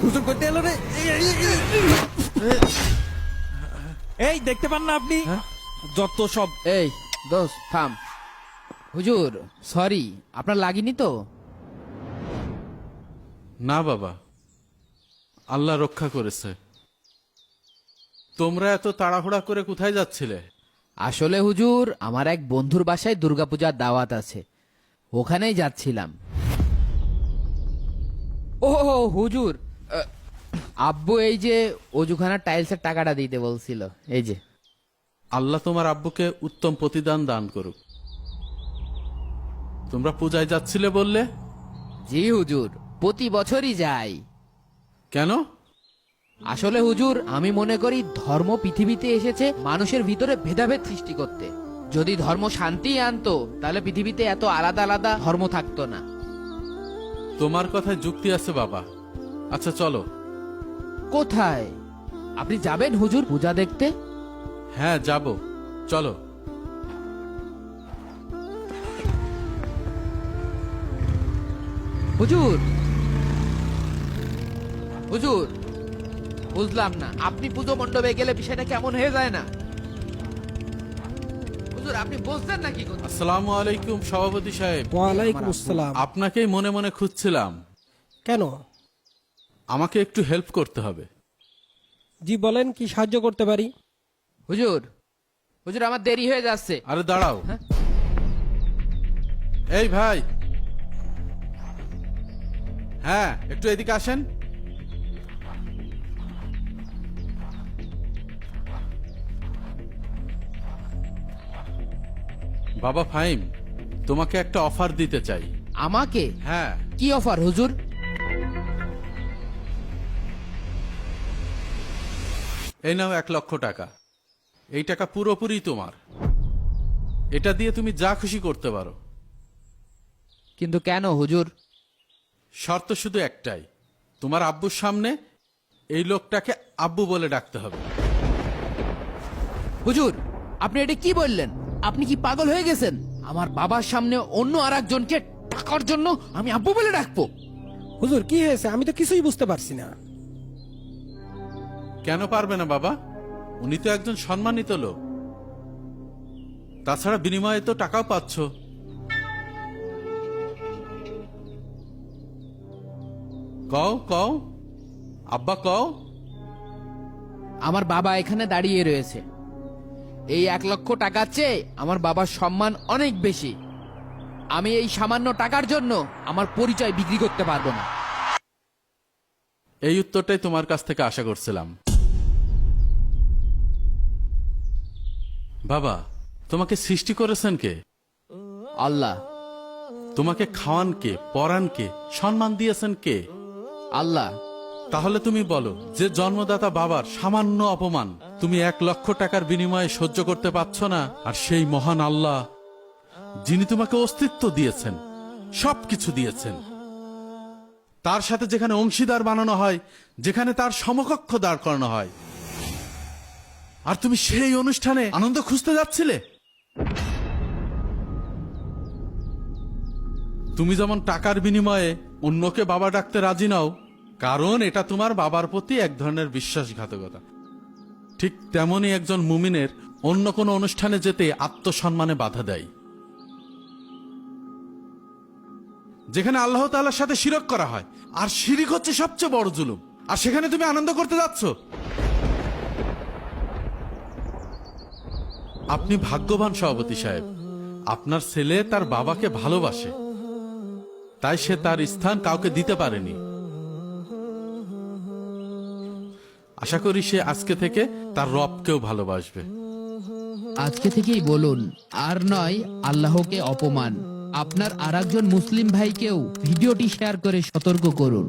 হুজুর করতে এলো রে। এই দেখতে পান না আপনি যত সব। এই দোস্ত থাম। হুজুর সরি, আপনার লাগেনি তো? না বাবা, আল্লাহ রক্ষা করেছে। তোমরা এত তাড়াহুড়া করে কোথায় যাচ্ছিলে? আসলে হুজুর, আমার এক বন্ধুর বাসায় দুর্গাপূজার দাওয়াত আছে, ওখানেই যাচ্ছিলাম। ও হুজুর, আব্বু এই যে অজুখানা টাইলসের টাকাটা দিতে বলছিল, এই যে। আল্লাহ তোমার আব্বুকে উত্তম প্রতিদান দান করুক। তোমরা পূজায় যাচ্ছিলে বললে? জি হুজুর, প্রতি বছরই যাই। কেন? আসলে হুজুর, আমি মনে করি ধর্ম পৃথিবীতে এসেছে মানুষের ভিতরে ভেদাভেদ সৃষ্টি করতে। যদি ধর্ম শান্তি আনতো তাহলে পৃথিবীতে এত আলাদা আলাদা ধর্ম থাকতো না। তোমার কথায় যুক্তি আছে বাবা। আচ্ছা চলো। কোথায়? আপনি যাবেন হুজুর পূজা দেখতে? হ্যাঁ যাব, চলো। হুজুর, হুজুর, বুঝলাম না, আপনি পুজো মণ্ডপে গেলে বিষয়টা কেমন হয়ে যায় না? হুজুর আপনি বুঝছেন নাকি? আসসালামু আলাইকুম সভাপতি সাহেব। ওয়ালাইকুম আসসালাম। আপনাকেই মনে মনে খুঁজছিলাম। কেন? আমাকে একটু হেল্প করতে হবে। জি বলেন, কি সাহায্য করতে পারি? হুজুর, হুজুর আমার দেরি হয়ে যাচ্ছে। আরে দাঁড়াও। হ্যাঁ? এই ভাই, হ্যাঁ একটু এদিকে আসেন। বাবা ফাহিম, তোমাকে একটা অফার দিতে চাই। আমাকে? হ্যাঁ, কি অফার হুজুর? এই নাও 1,00,000 টাকা। এই টাকা পুরোপুরি তোমার। এটা দিয়ে তুমি যা খুশি করতে পারো। কিন্তু কেন হুজুর? শর্ত শুধু একটাই, তোমার আব্বুর সামনে এই লোকটাকে আব্বু বলে ডাকতে হবে। হুজুর আপনি এটা কি বললেন? আপনি কি পাগল হয়ে গেছেন? আমার বাবার সামনে অন্য আর একজনকে টাকার জন্য আমি আব্বু বলে ডাকবো? হুজুর কি হয়েছে? আমি তো কিছুই বুঝতে পারছি না। কেন পারবে না বাবা? উনি তো একজন সম্মানিত লোক। তাছাড়া বিনিময়ে তো টাকাও পাচ্ছ। কও কও, আব্বা কও। আমার বাবা এখানে দাঁড়িয়ে রয়েছে। এই 1,00,000 টাকার চেয়ে আমার বাবার সম্মান অনেক বেশি। আমি এই সামান্য টাকার জন্য আমার পরিচয় বিক্রি করতে পারবো না। এই উত্তরটাই তোমার কাছ থেকে আশা করছিলাম। বাবা, তোমাকে সৃষ্টি করেছেন কে? আল্লাহ। তোমাকে খাওয়ান কে, পরান কে, সম্মান দিয়েছেন কে? আল্লাহ। তাহলে তুমি বলো, যে জন্মদাতা বাবার সামান্য অপমান তুমি 1,00,000 টাকার বিনিময়ে সহ্য করতে পারছ না, আর সেই মহান আল্লাহ যিনি তোমাকে অস্তিত্ব দিয়েছেন, সবকিছু দিয়েছেন, তার সাথে যেখানে অংশীদার বানানো হয়, যেখানে তার সমকক্ষ দাঁড় করানো হয়, আর তুমি সেই অনুষ্ঠানে আনন্দ খুঁজতে যাচ্ছিলে? তুমি যেমন টাকার বিনিময়ে অন্যকে বাবা ডাকতে রাজি নাও, কারণ এটা তোমার বাবার প্রতি এক ধরনের বিশ্বাসঘাতকতা, ঠিক তেমনই একজন মুমিনের অন্য কোনো অনুষ্ঠানে যেতে আত্মসম্মানে বাধা দেয়, যেখানে আল্লাহ তাআলার সাথে শিরক করা হয়, আর শিরিক হচ্ছে সবচেয়ে বড় জুলুম, আর সেখানে তুমি আনন্দ করতে যাচ্ছ। আপনি ভাগ্যবান সভাপতি সাহেব, আপনার ছেলে তার বাবাকে ভালোবাসে, তাই সে তার স্থান কাউকে দিতে পারেনি। আশা করি সে আজকে থেকে তার রবকেও ভালোবাসবে। আজকে থেকেই বলুন, আর নয় আল্লাহকে অপমান। আপনার আরেকজন মুসলিম ভাইকেও ভিডিওটি শেয়ার করে সতর্ক করুন।